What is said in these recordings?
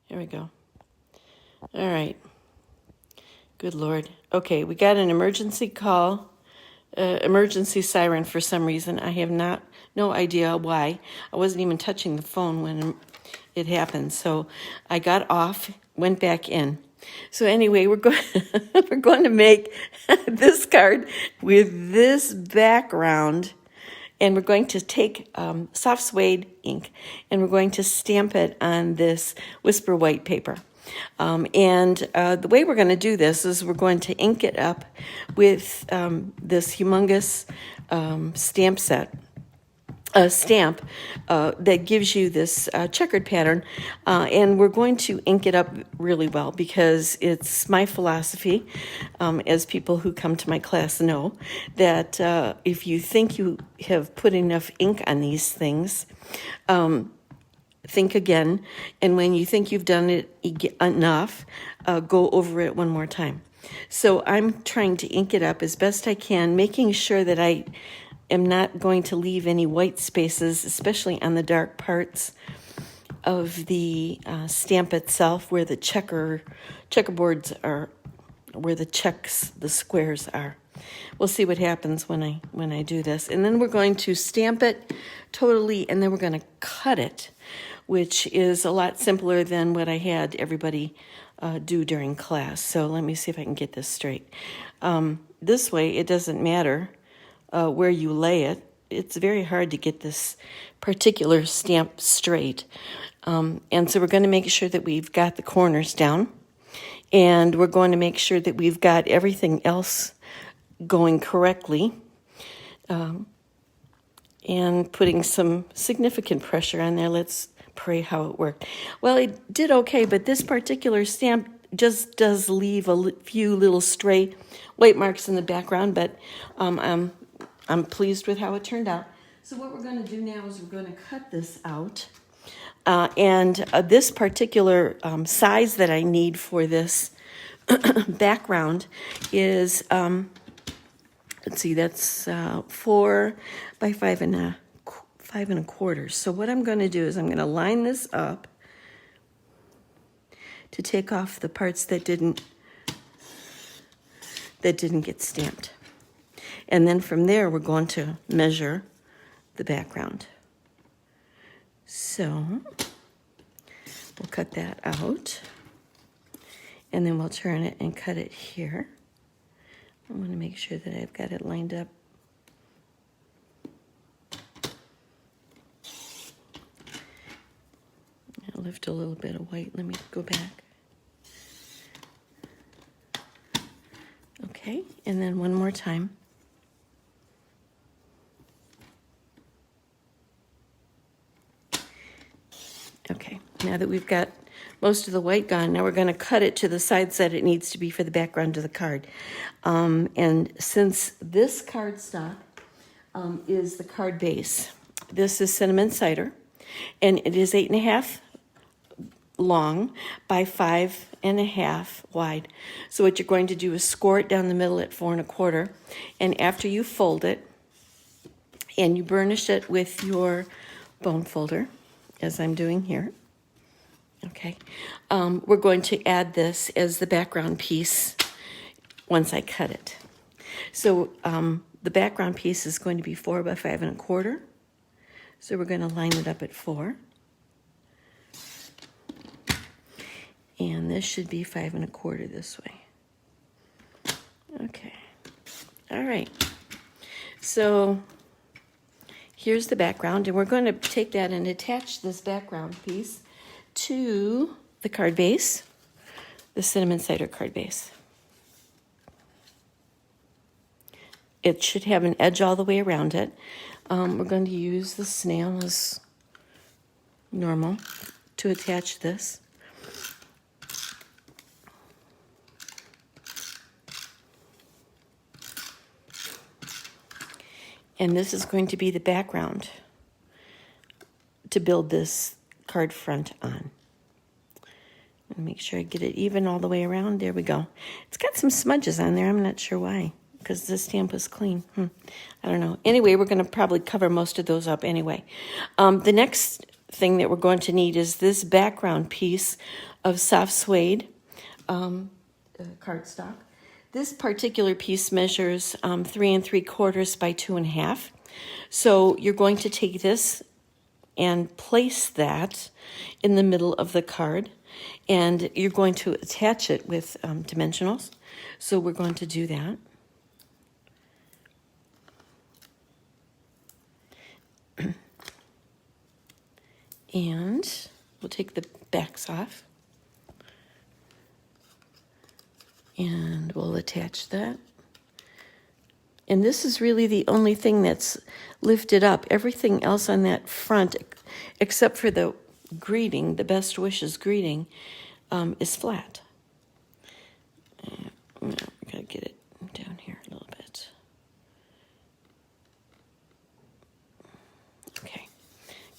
Here we go. All right. Good Lord. Okay, we got an emergency call, emergency siren for some reason. I have no idea why. I wasn't even touching the phone when it happened. So I got off, went back in. So anyway, we're going we're going to make this card with this background, and we're going to take soft suede ink, and we're going to stamp it on this Whisper white paper. The way we're going to do this is we're going to ink it up with this humongous stamp set. A stamp that gives you this checkered pattern, and we're going to ink it up really well because it's my philosophy, as people who come to my class know, that if you think you have put enough ink on these things, think again, and when you think you've done it enough, go over it one more time. So I'm trying to ink it up as best I can, making sure that I am not going to leave any white spaces, especially on the dark parts of the stamp itself, where the checkerboards are, where the squares are. We'll see what happens when I do this. And then we're going to stamp it totally, and then we're going to cut it, which is a lot simpler than what I had everybody do during class. So let me see if I can get this straight. This way, it doesn't matter where you lay it. It's very hard to get this particular stamp straight. And so we're going to make sure that we've got the corners down, and we're going to make sure that we've got everything else going correctly, and putting some significant pressure on there. Let's pray how it worked. Well, it did okay, but this particular stamp just does leave a few little stray white marks in the background, but I'm pleased with how it turned out. So what we're going to do now is we're going to cut this out. This particular size that I need for this background is, let's see, that's 4 by 5 1/4. So what I'm going to do is I'm going to line this up to take off the parts that didn't get stamped. And then from there, we're going to measure the background. So we'll cut that out, and then we'll turn it and cut it here. I want to make sure that I've got it lined up. I'll lift a little bit of white. Let me go back. Okay, and then one more time. Okay, now that we've got most of the white gone, now we're going to cut it to the size that it needs to be for the background of the card. And since this cardstock is the card base, this is cinnamon cider, and it is 8.5 long by 5.5 wide. So what you're going to do is score it down the middle at 4 1/4, and after you fold it and you burnish it with your bone folder, as I'm doing here, okay, we're going to add this as the background piece once I cut it. So the background piece is going to be 4 by 5 1/4. So we're going to line it up at 4. And this should be 5 1/4 this way. Okay. All right. So here's the background, and we're going to take that and attach this background piece to the card base, the cinnamon cider card base. It should have an edge all the way around it. We're going to use the snail as normal to attach this. And this is going to be the background to build this card front on. Make sure I get it even all the way around. There we go. It's got some smudges on there. I'm not sure why, because the stamp was clean. I don't know. Anyway, we're going to probably cover most of those up anyway. The next thing that we're going to need is this background piece of soft suede cardstock. This particular piece measures 3 3/4 by 2.5. So you're going to take this and place that in the middle of the card, and you're going to attach it with dimensionals. So we're going to do that. And we'll take the backs off. And we'll attach that. And this is really the only thing that's lifted up. Everything else on that front, except for the greeting, the best wishes greeting, is flat. We gotta get it down here a little bit. Okay,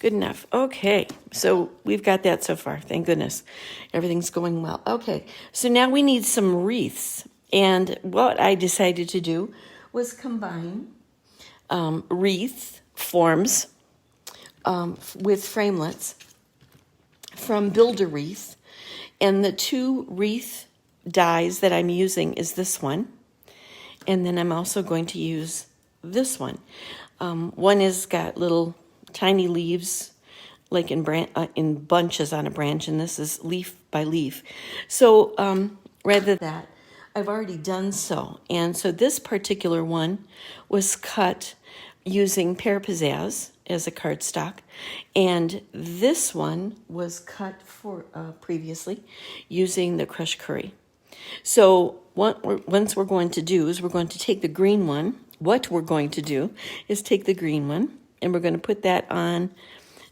good enough. Okay, so we've got that so far. Thank goodness. Everything's going well. Okay, so now we need some wreaths. And what I decided to do was combine wreath forms with framelits from Build-A-Wreath. And the 2 wreath dies that I'm using is this one. And then I'm also going to use this one. One has got little tiny leaves, like in bunches on a branch, and this is leaf by leaf. So rather than that, I've already done so. And so this particular one was cut using Pear Pizzazz as a cardstock. And this one was cut for previously using the crushed curry. So once we're going to do is we're going to take the green one. What we're going to do is take the green one, and we're going to put that on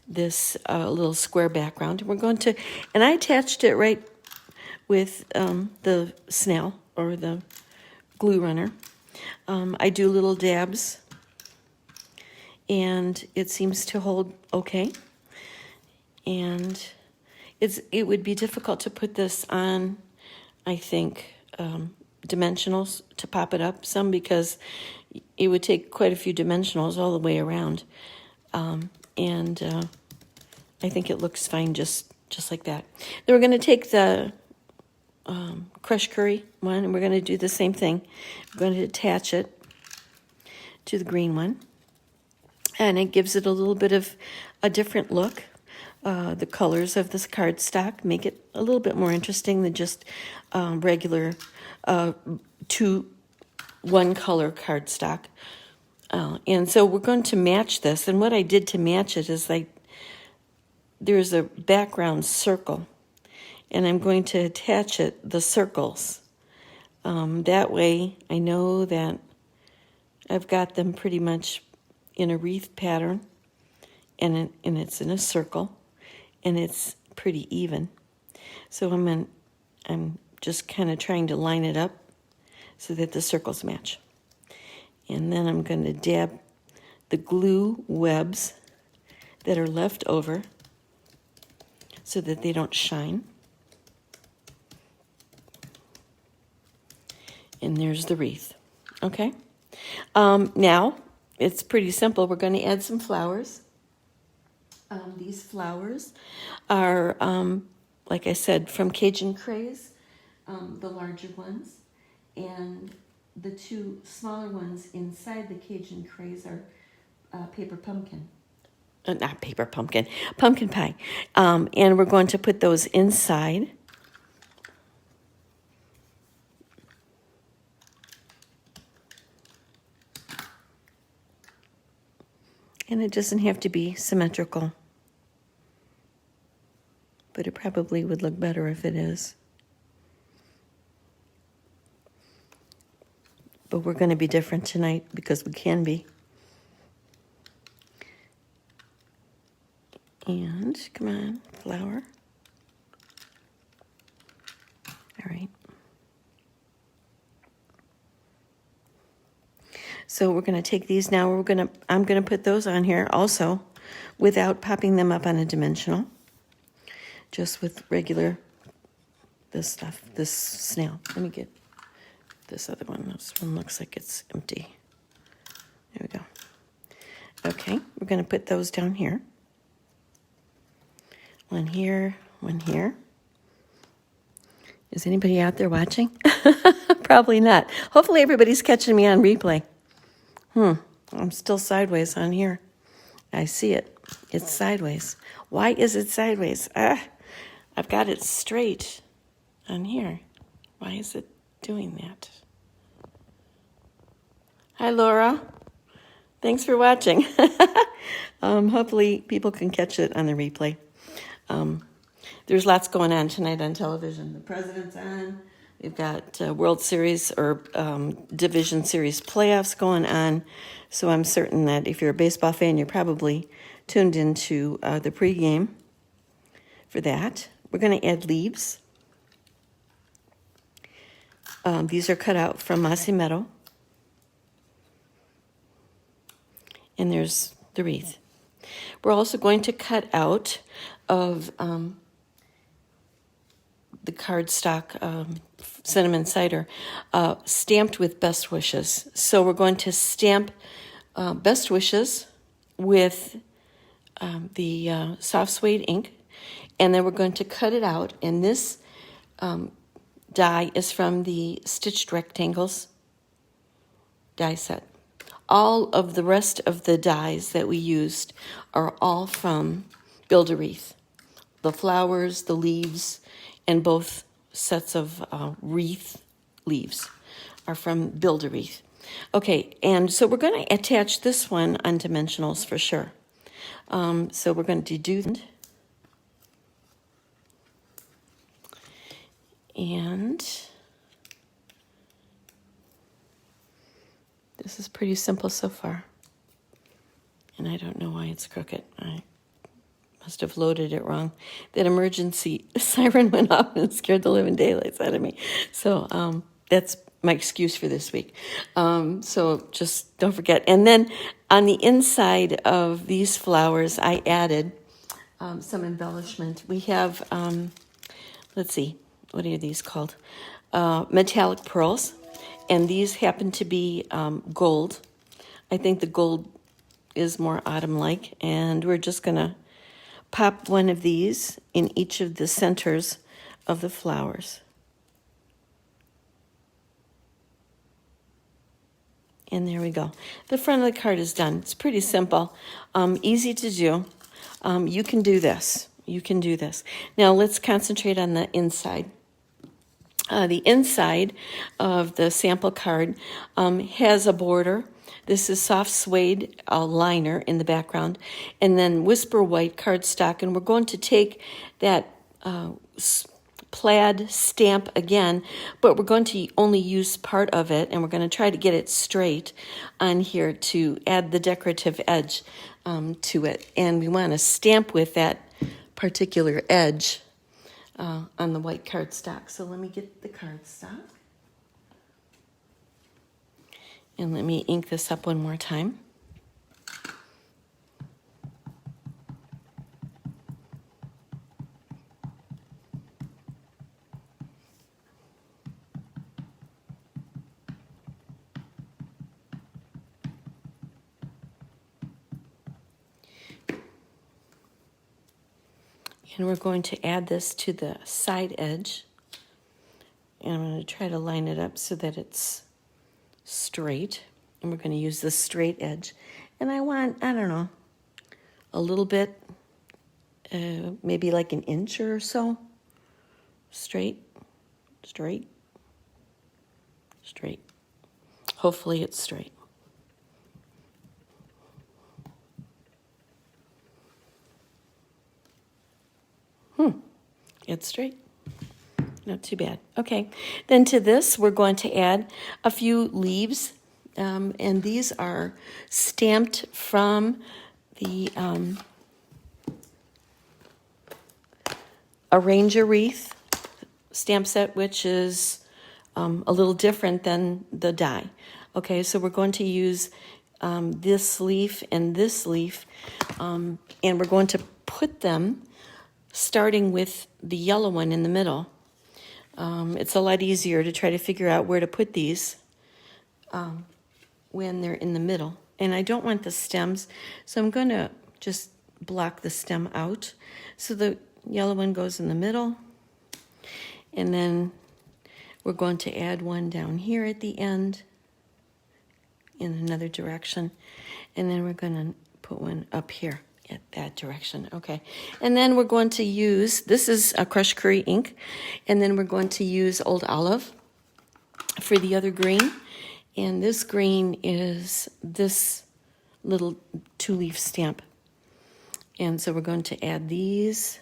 this little square background. And we're going to, and I attached it right with the snail or the glue runner. I do little dabs, and it seems to hold okay. And it would be difficult to put this on, I think, dimensionals to pop it up some, because it would take quite a few dimensionals all the way around. And I think it looks fine just like that. Then we're going to take the crushed curry one, and we're going to do the same thing. We're going to attach it to the green one, and it gives it a little bit of a different look. The colors of this cardstock make it a little bit more interesting than just regular 1-color cardstock. And so we're going to match this, and what I did to match it is there's a background circle, and I'm going to attach the circles. That way I know that I've got them pretty much in a wreath pattern, and it's in a circle, and it's pretty even. So I'm just kind of trying to line it up so that the circles match. And then I'm going to dab the glue webs that are left over so that they don't shine. And there's the wreath. Okay. Now, it's pretty simple. We're going to add some flowers. These flowers are, like I said, from Cajun Craze, the larger ones. And the 2 smaller ones inside the Cajun Craze are paper pumpkin. Not paper pumpkin, pumpkin pie. And we're going to put those inside. And it doesn't have to be symmetrical, but it probably would look better if it is. But we're going to be different tonight because we can be. And come on, flower. All right. So we're going to take these now. I'm going to put those on here also without popping them up on a dimensional. Just with regular this stuff, this snail. Let me get this other one. This one looks like it's empty. There we go. Okay, we're going to put those down here. One here, one here. Is anybody out there watching? Probably not. Hopefully everybody's catching me on replay. I'm still sideways on here. I see it. It's sideways. Why is it sideways? I've got it straight on here. Why is it doing that? Hi, Laura. Thanks for watching. Hopefully people can catch it on the replay. There's lots going on tonight on television. The president's on. We've got World Series or Division Series playoffs going on. So I'm certain that if you're a baseball fan, you're probably tuned into the pregame for that. We're going to add leaves. These are cut out from Mossy Meadow. And there's the wreath. We're also going to cut out of the cardstock cinnamon cider stamped with best wishes. So we're going to stamp best wishes with the soft suede ink, and then we're going to cut it out. And this die is from the Stitched Rectangles die set. All of the rest of the dies that we used are all from Build a Wreath. The flowers, the leaves, and both sets of wreath leaves are from Build a Wreath. Okay, and so we're going to attach this one on dimensionals for sure. So we're going to do that. And this is pretty simple so far. And I don't know why it's crooked. I must have loaded it wrong. That emergency siren went off and scared the living daylights out of me. So that's my excuse for this week. So just don't forget. And then on the inside of these flowers, I added some embellishment. We have, let's see, what are these called? Metallic pearls. And these happen to be gold. I think the gold is more autumn-like. And we're just going to pop one of these in each of the centers of the flowers. And there we go. The front of the card is done. It's pretty simple, easy to do. You can do this. You can do this. Now let's concentrate on the inside. The inside of the sample card has a border. This is soft suede liner in the background, and then whisper white cardstock. And we're going to take that plaid stamp again, but we're going to only use part of it, and we're going to try to get it straight on here to add the decorative edge to it. And we want to stamp with that particular edge on the white cardstock. So let me get the cardstock. And let me ink this up one more time. And we're going to add this to the side edge. And I'm going to try to line it up so that it's straight. And we're going to use the straight edge. And I want, I don't know, a little bit, maybe like an inch or so. Straight, straight, straight. Hopefully it's straight. It's straight. Not too bad. Okay, then to this we're going to add a few leaves, and these are stamped from the Arranger Wreath stamp set, which is a little different than the die. Okay, so we're going to use this leaf and this leaf, and we're going to put them starting with the yellow one in the middle. It's a lot easier to try to figure out where to put these when they're in the middle. And I don't want the stems, so I'm going to just block the stem out. So the yellow one goes in the middle. And then we're going to add one down here at the end in another direction. And then we're going to put one up here at that direction. Okay. And then we're going to use, this is a crushed curry ink. And then we're going to use Old Olive for the other green. And this green is this little 2-leaf stamp. And so we're going to add these.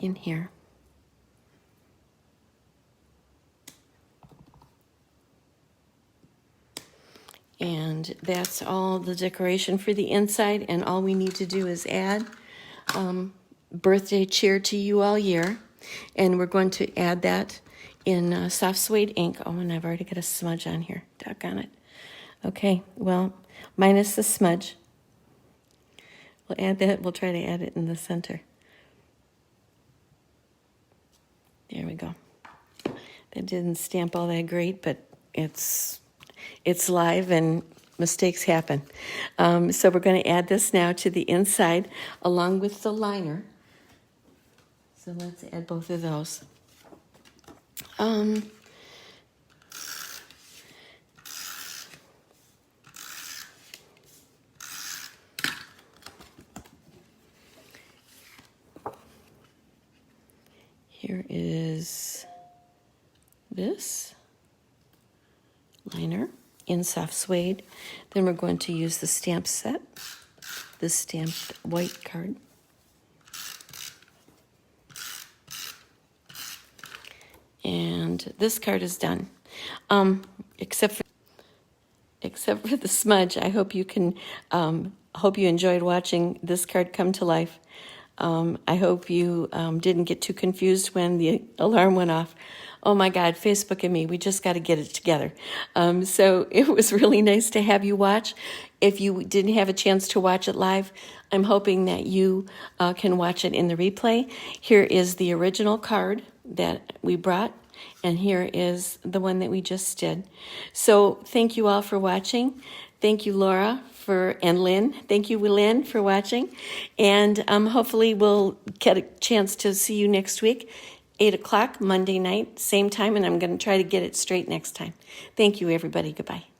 In here. And that's all the decoration for the inside, and all we need to do is add birthday cheer to you all year. And we're going to add that in soft suede ink. Oh, and I've already got a smudge on here. Doggone it. Okay, well, minus the smudge. We'll add that. We'll try to add it in the center. There we go. That didn't stamp all that great, but it's live and mistakes happen. So we're going to add this now to the inside along with the liner. So let's add both of those. Here is this liner in soft suede. Then we're going to use the stamp set, this stamped white card. And this card is done. Except for the smudge. I hope you can hope you enjoyed watching this card come to life. I hope you didn't get too confused when the alarm went off. Oh my God, Facebook and me, we just got to get it together. So it was really nice to have you watch. If you didn't have a chance to watch it live, I'm hoping that you can watch it in the replay. Here is the original card that we brought, and here is the one that we just did. So thank you all for watching. Thank you, Laura, and Lynn. Thank you, Lynn, for watching. And hopefully we'll get a chance to see you next week, 8 o'clock, Monday night, same time, and I'm going to try to get it straight next time. Thank you, everybody. Goodbye.